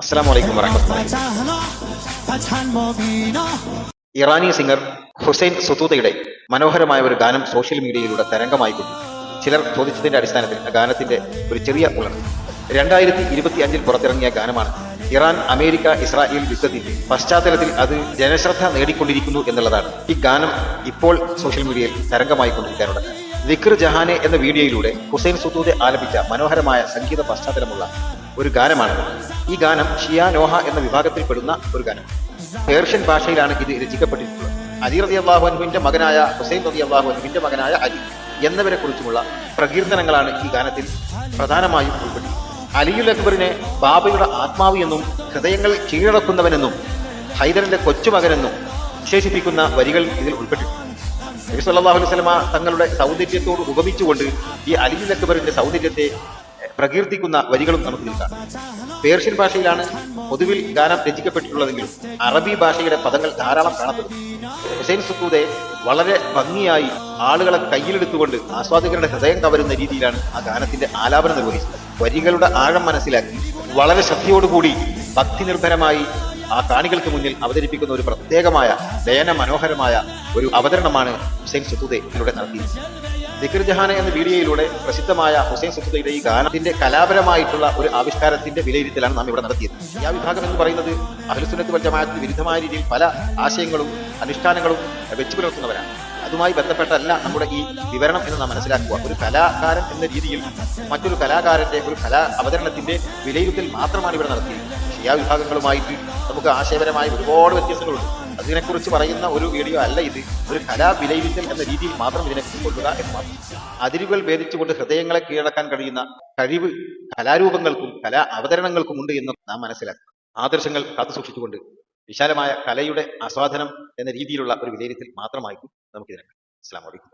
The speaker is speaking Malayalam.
അസ്സലാമു അലൈക്കും വറഹ്മത്തുള്ളാഹി. ഇറാനി സിംഗർ ഹുസൈൻ സുതൂതയുടെ മനോഹരമായ ഒരു ഗാനം സോഷ്യൽ മീഡിയയിലൂടെ തരംഗമായിക്കൊണ്ടു. ചിലർ ചോദിച്ചതിന്റെ അടിസ്ഥാനത്തിൽ ആ ഗാനത്തിന്റെ ഒരു ചെറിയ ഉള്ളടക്കം 2025 പുറത്തിറങ്ങിയ ഗാനമാണ്. ഇറാൻ അമേരിക്ക ഇസ്രായേൽ യുദ്ധത്തിന്റെ പശ്ചാത്തലത്തിൽ അത് ജനശ്രദ്ധ നേടിക്കൊണ്ടിരിക്കുന്നു എന്നുള്ളതാണ് ഈ ഗാനം ഇപ്പോൾ സോഷ്യൽ മീഡിയയിൽ തരംഗമായിക്കൊണ്ടിരിക്കാനുള്ളത്. ദിക്ർ ജഹാനെ എന്ന വീഡിയോയിലൂടെ ഹുസൈൻ സുതൂദെ ആലപിച്ച മനോഹരമായ സംഗീത പശ്ചാത്തലമുള്ള ഒരു ഗാനമാണ്. ഈ ഗാനം ഷിയ നോഹ എന്ന വിഭാഗത്തിൽപ്പെടുന്ന ഒരു ഗാനം. പേർഷ്യൻ ഭാഷയിലാണ് ഇത് രചിക്കപ്പെട്ടിട്ടുള്ളത്. അലി റളിയല്ലാഹു അൻഹുവിന്റെ മകനായ ഹുസൈൻ റളിയല്ലാഹു അൻഹുവിന്റെ മകനായ അലി എന്നിവരെ കുറിച്ചുമുള്ള പ്രകീർത്തനങ്ങളാണ് ഈ ഗാനത്തിൽ പ്രധാനമായും ഉൾപ്പെട്ടിട്ടുള്ളത്. അലിയുൽ അക്ബറിനെ ബാബയുടെ ആത്മാവ് എന്നും ഹൃദയങ്ങൾ കീഴടക്കുന്നവനെന്നും ഹൈദറിന്റെ കൊച്ചുമകനെന്നും വിശേഷിപ്പിക്കുന്ന വരികൾ ഇതിൽ ഉൾപ്പെട്ടിട്ടുണ്ട്. നബി സല്ലല്ലാഹു അലൈഹി വസല്ലമ തങ്ങളുടെ സൗന്ദര്യത്തോട് ഉപമിച്ചുകൊണ്ട് ഈ അലിയുൽ അക്ബറിന്റെ സൗന്ദര്യത്തെ പ്രകീർത്തിക്കുന്ന വരികളും നമുക്ക് നിൽക്കാം. പേർഷ്യൻ ഭാഷയിലാണ് പൊതുവിൽ ഗാനം രചിക്കപ്പെട്ടിട്ടുള്ളതെങ്കിലും അറബി ഭാഷയുടെ പദങ്ങൾ ധാരാളം കാണപ്പെടുന്നു. ഹുസൈൻ സുതൂദെ വളരെ ഭംഗിയായി ആളുകളെ കയ്യിലെടുത്തുകൊണ്ട് ആസ്വാദകരുടെ ഹൃദയം കവരുന്ന രീതിയിലാണ് ആ ഗാനത്തിന്റെ ആലാപനം നിർവഹിച്ചത്. വരികളുടെ ആഴം മനസ്സിലാക്കി വളരെ ശ്രദ്ധയോടുകൂടി ഭക്തി നിർഭരമായി ആ കാണികൾക്ക് മുന്നിൽ അവതരിപ്പിക്കുന്ന ഒരു പ്രത്യേകമായ ദയന മനോഹരമായ ഒരു അവതരണമാണ് ഹുസൈൻ സുതൂദെ ഇതിലൂടെ നടത്തിയത്. ദിക്ർ ജഹാന എന്ന വീഡിയോയിലൂടെ പ്രസിദ്ധമായ ഹുസൈൻ സുതൂദയുടെ ഈ ഗാനത്തിന്റെ കലാപരമായിട്ടുള്ള ഒരു ആവിഷ്കാരത്തിന്റെ വിലയിരുത്തലാണ് നാം ഇവിടെ നടത്തിയത്. ഈ വിഭാഗം എന്ന് പറയുന്നത് അഹ്ലുസുന്നത്ത് വൽ ജമാഅത്തിന് വിരുദ്ധമായ രീതിയിൽ പല ആശയങ്ങളും അനുഷ്ഠാനങ്ങളും വെച്ചു പുലർത്തുന്നവരാണ്. അതുമായി ബന്ധപ്പെട്ടല്ല നമ്മുടെ ഈ വിവരണം എന്ന് നാം മനസ്സിലാക്കുക. ഒരു കലാകാരൻ എന്ന രീതിയിൽ മറ്റൊരു കലാകാരന്റെ ഒരു കലാ അവതരണത്തിന്റെ വിലയിരുത്തൽ മാത്രമാണ് ഇവിടെ നടത്തിയത്. ഷിയ വിഭാഗങ്ങളുമായിട്ട് നമുക്ക് ആശയപരമായ ഒരുപാട് വ്യത്യാസങ്ങളുണ്ട്. അതിനെക്കുറിച്ച് പറയുന്ന ഒരു വീഡിയോ അല്ല ഇത്. ഒരു കലാ വിലയിരുത്തൽ എന്ന രീതിയിൽ മാത്രം ഇതിനെക്കുറിച്ച് കൊള്ളുക എന്ന് മാത്രം. അതിരുകൾ ഭേദിച്ചുകൊണ്ട് ഹൃദയങ്ങളെ കീഴടക്കാൻ കഴിയുന്ന കഴിവ് കലാരൂപങ്ങൾക്കും കലാ അവതരണങ്ങൾക്കും ഉണ്ട് എന്ന് നാം മനസ്സിലാക്കുക. ആദർശങ്ങൾ കാത്തുസൂക്ഷിച്ചുകൊണ്ട് വിശാലമായ കലയുടെ ആസ്വാദനം എന്ന രീതിയിലുള്ള ഒരു വിലയിരുത്തൽ മാത്രമായിരിക്കും നമുക്കിതിനെ. അസ്സലാമു അലൈക്കും.